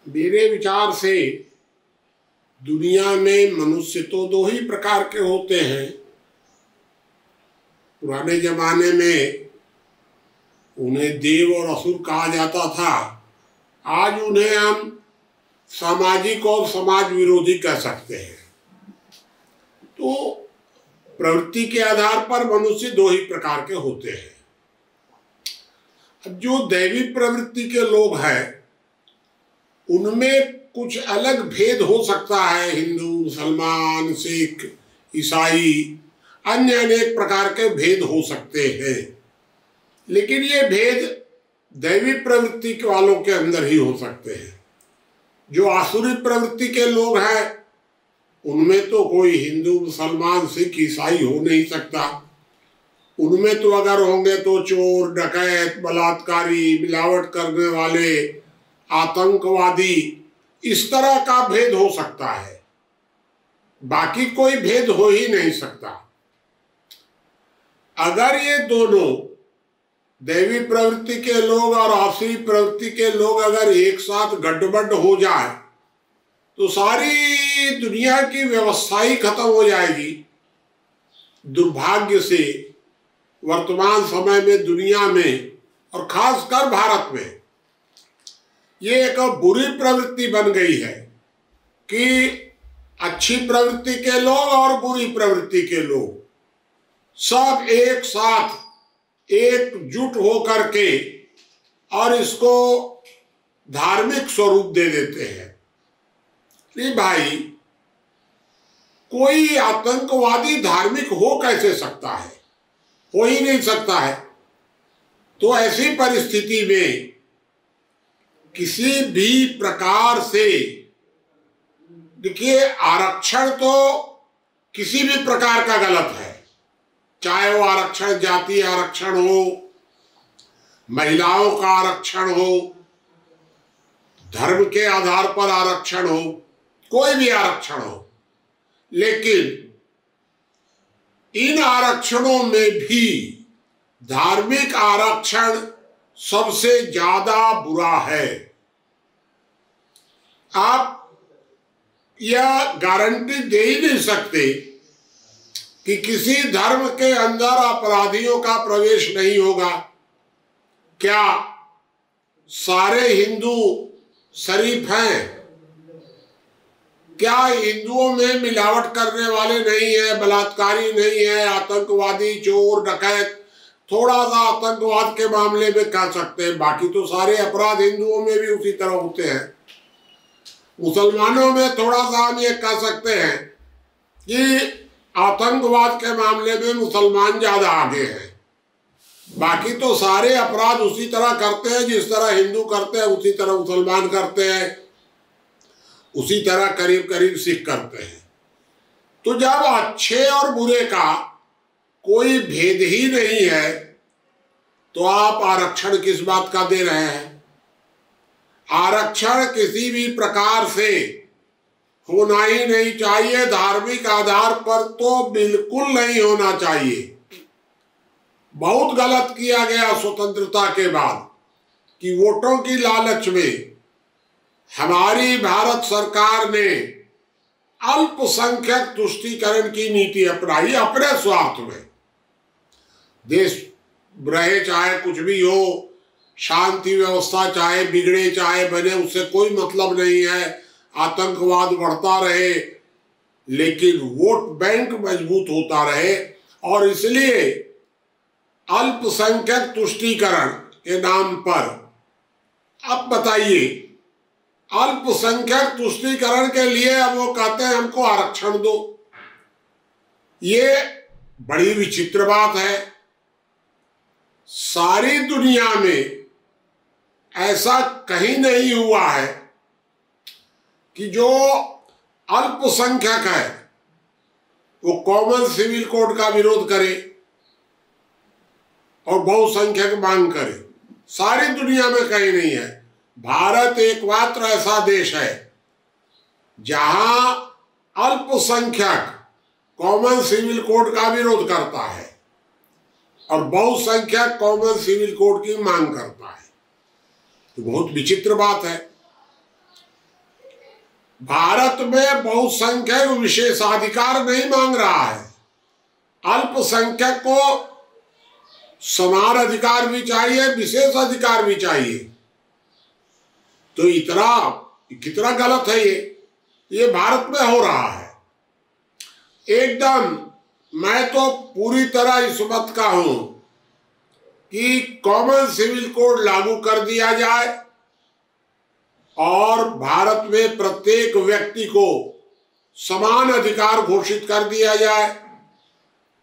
मेरे विचार से दुनिया में मनुष्य तो दो ही प्रकार के होते हैं। पुराने जमाने में उन्हें देव और असुर कहा जाता था। आज उन्हें हम सामाजिक और समाज विरोधी कह सकते हैं। तो प्रवृत्ति के आधार पर मनुष्य दो ही प्रकार के होते हैं। अब जो दैवी प्रवृत्ति के लोग हैं उनमें कुछ अलग भेद हो सकता है। हिंदू, मुसलमान, सिख, ईसाई, अन्य अनेक प्रकार के भेद हो सकते हैं, लेकिन ये भेद दैवी प्रवृत्ति के वालों के अंदर ही हो सकते हैं। जो आसुरी प्रवृत्ति के लोग हैं उनमें तो कोई हिंदू, मुसलमान, सिख, ईसाई हो नहीं सकता। उनमें तो अगर होंगे तो चोर, डकैत, बलात्कारी, मिलावट करने वाले, आतंकवादी, इस तरह का भेद हो सकता है। बाकी कोई भेद हो ही नहीं सकता। अगर ये दोनों दैवी प्रवृत्ति के लोग और आसुरी प्रवृत्ति के लोग अगर एक साथ गड़बड़ हो जाए तो सारी दुनिया की व्यवस्था ही खत्म हो जाएगी। दुर्भाग्य से वर्तमान समय में दुनिया में और खासकर भारत में ये एक बुरी प्रवृत्ति बन गई है कि अच्छी प्रवृत्ति के लोग और बुरी प्रवृत्ति के लोग सब एक साथ एकजुट होकर के और इसको धार्मिक स्वरूप दे देते हैं। नहीं भाई, कोई आतंकवादी धार्मिक हो कैसे सकता है? हो ही नहीं सकता है। तो ऐसी परिस्थिति में किसी भी प्रकार से देखिए, आरक्षण तो किसी भी प्रकार का गलत है, चाहे वो आरक्षण जाति आरक्षण हो, महिलाओं का आरक्षण हो, धर्म के आधार पर आरक्षण हो, कोई भी आरक्षण हो। लेकिन इन आरक्षणों में भी धार्मिक आरक्षण सबसे ज्यादा बुरा है। आप यह गारंटी दे ही नहीं सकते कि किसी धर्म के अंदर अपराधियों का प्रवेश नहीं होगा। क्या सारे हिंदू शरीफ हैं? क्या हिंदुओं में मिलावट करने वाले नहीं है, बलात्कारी नहीं है, आतंकवादी, चोर, डकैत? थोड़ा सा आतंकवाद के मामले में कह सकते हैं, बाकी तो सारे अपराध हिंदुओं में भी उसी तरह होते हैं। मुसलमानों में थोड़ा सा हम ये कह सकते हैं कि आतंकवाद के मामले में मुसलमान ज्यादा आगे हैं। बाकी तो सारे अपराध उसी तरह करते हैं, जिस तरह हिंदू करते हैं उसी तरह मुसलमान करते हैं, उसी तरह करीब करीब सिख करते हैं। तो जब अच्छे और बुरे का कोई भेद ही नहीं है तो आप आरक्षण किस बात का दे रहे हैं? आरक्षण किसी भी प्रकार से होना ही नहीं चाहिए। धार्मिक आधार पर तो बिल्कुल नहीं होना चाहिए। बहुत गलत किया गया स्वतंत्रता के बाद कि वोटों की लालच में हमारी भारत सरकार ने अल्पसंख्यक तुष्टीकरण की नीति अपनाई अपने स्वार्थ में। देश रहे चाहे कुछ भी हो, शांति व्यवस्था चाहे बिगड़े चाहे बने, उससे कोई मतलब नहीं है। आतंकवाद बढ़ता रहे लेकिन वोट बैंक मजबूत होता रहे, और इसलिए अल्पसंख्यक तुष्टीकरण के नाम पर अब बताइए, अल्पसंख्यक तुष्टीकरण के लिए अब वो कहते हैं हमको आरक्षण दो। ये बड़ी विचित्र बात है। सारी दुनिया में ऐसा कहीं नहीं हुआ है कि जो अल्पसंख्यक है वो कॉमन सिविल कोड का विरोध करे और बहुसंख्यक मांग करे। सारी दुनिया में कहीं नहीं है। भारत एकमात्र ऐसा देश है जहां अल्पसंख्यक कॉमन सिविल कोड का विरोध करता है और बहुसंख्यक कॉमन सिविल कोड की मांग करता है। तो बहुत विचित्र बात है। भारत में बहुसंख्यक विशेषाधिकार नहीं मांग रहा है, अल्पसंख्यक को समान अधिकार भी चाहिए, विशेष अधिकार भी चाहिए। तो इतना कितना गलत है ये भारत में हो रहा है एकदम। मैं तो पूरी तरह इस मत का हूं कि कॉमन सिविल कोड लागू कर दिया जाए और भारत में प्रत्येक व्यक्ति को समान अधिकार घोषित कर दिया जाए।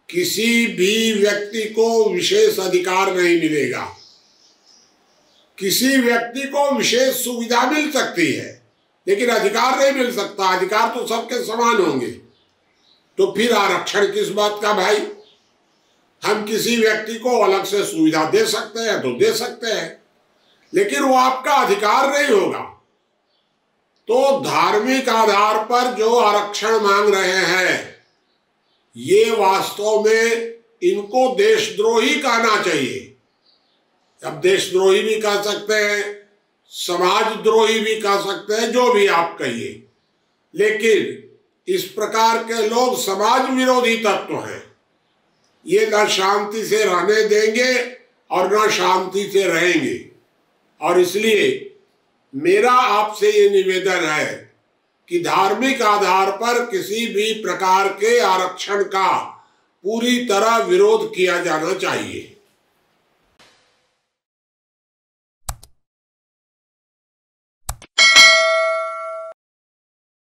किसी भी व्यक्ति को विशेष अधिकार नहीं मिलेगा। किसी व्यक्ति को विशेष सुविधा मिल सकती है लेकिन अधिकार नहीं मिल सकता। अधिकार तो सबके समान होंगे। तो फिर आरक्षण किस बात का भाई? हम किसी व्यक्ति को अलग से सुविधा दे सकते हैं तो दे सकते हैं, लेकिन वो आपका अधिकार नहीं होगा। तो धार्मिक आधार पर जो आरक्षण मांग रहे हैं ये वास्तव में इनको देशद्रोही कहना चाहिए। अब देशद्रोही भी कह सकते हैं, समाजद्रोही भी कह सकते हैं, जो भी आप कहिए, लेकिन इस प्रकार के लोग समाज विरोधी तत्व हैं। ये न शांति से रहने देंगे और न शांति से रहेंगे। और इसलिए मेरा आपसे ये निवेदन है कि धार्मिक आधार पर किसी भी प्रकार के आरक्षण का पूरी तरह विरोध किया जाना चाहिए।